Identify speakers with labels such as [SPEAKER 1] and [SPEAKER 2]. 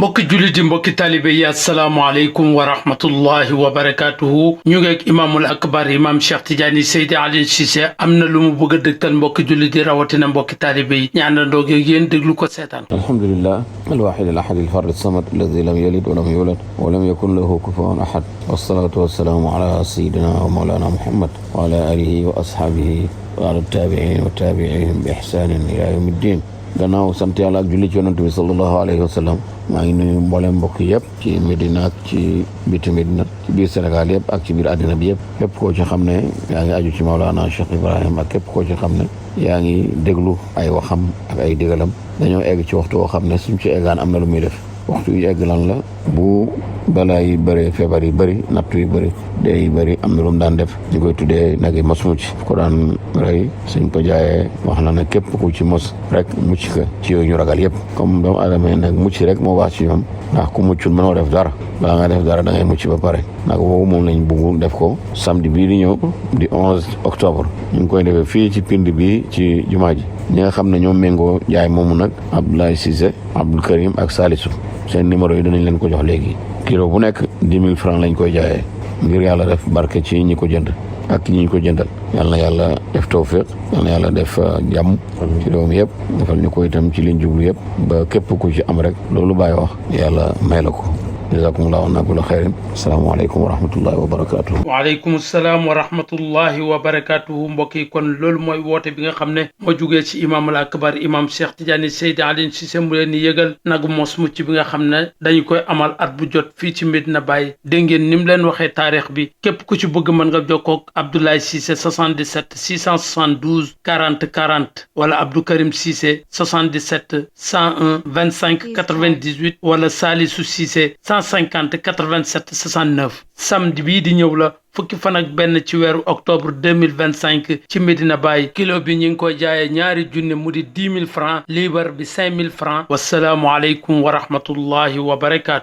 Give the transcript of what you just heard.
[SPEAKER 1] mbokki jullit yi mbokki taalibe yi asalaamaaleykum wa rahmatullahi wa barakaatuhu ñu ngi ak imaamul akbar imaam Cheikh Tidiane Seydi Aliou Cissé am na lu mu bëgg a dëgtal mbokki jullit yi rawatina mbokki taalibe yi ñaanandoo ak yéen déglu ko seetaan.
[SPEAKER 2] alhamdulillah alwaahid alahad alfard samad alladi lam yalid wa lam yulad wa lam yakun lahu kufuwan ahad wassalatu wassalaamu ala sayidina wa mawlana muhammad wa ala alihi wa ashaabihi wa ala tabiin wa tabiihim bi ihsanin ila yawmi ddin. gannaaw sant yàlla ak julli ci yonent bi sallallahu alayhi wa sallam maa ngi nuyu mboolem mbokk yëpp ci Medina ak ci biti Medina ci biir Sénégal yëpp ak ci biir àddina bi yëpp képp koo ci xam ne yaa ngi aju ci Maulana Cheikh Ibrahim ak képp koo ci xam ne yaa ngi déglu ay waxam ak ay digalam dañoo egg ci waxtu woo xam ne suñ ci eggaan am na lu muy def waxtu yu egg lan la bu balaa yi bëri feebar yi bëri nattu yi bëri dee yi bëri am na lu mu daan def ñu koy tuddee nag yi mos mucc ko daan rey suñ ko jaayee wax na ne képp ku ci mos rek mucc ka ci yooyu ñu ragal yëpp comme doomu aadama yi nag mucc rek moo baax ci ñoom ndax ku muccul mënoo def dara balaa nga def dara da ngay mucc ba pare nag boobu moom lañ bugg def ko samedi bii di ñëw di 11 octobre ñu ngi koy defee fii ci pind bi ci jumaa ji ñi nga xam ne ñoom méngoo jaay moomu nag Abdoulaye Cissé Abdoul Karim ak Salisu seen numéro yi dinañ leen ko jox léegi kilo bu nekk 10 000 francs lañ koy jaayee ngir yàlla def barke ci ñi ko jënd ak ñi ñu ko jëndal yal na yàlla def tawfiq yal na yàlla def jàmm ci réew mi yëpp defal ñu ko itam ci liñ jublu yëpp ba képp ku ci am rek loolu bàyyi wax yàlla may la ko jazakumullahu anna kulla xayrin asalaamaaleykum wa rahmatullahi wa barakatuhu
[SPEAKER 1] waaleykum salaam wa rahmatullahi wa barakatuhu mbokk yi kon loolu mooy woote bi nga xam ne moo jugee ci imaamul akbar imaam Cheikh Tidiane Seydi Aliou Cissé mu leen di yëgal nagu mos mucc bi nga xam ne dañu koy amal at bu jot fii ci Medina Baye dégg ngeen ni mu leen waxee taarix bi képp ku ci bëgg mën nga jokkoo ak Abdoulaye Cissé 77 672 40 40 wala Abdou Karim Cissé 77 101 25 98 wala Salissou Cissé 150 87 69 samedi bii di ñëw la fukki fan ak benn ci weeru octobre 2025 ci Medina Baye kilo bi ñu ngi koy jaayee ñaari junne mu di 10 000 francs liibar bi 5 000 francs wasalaamu aleykum wa rahmatullahi wa barakaatu.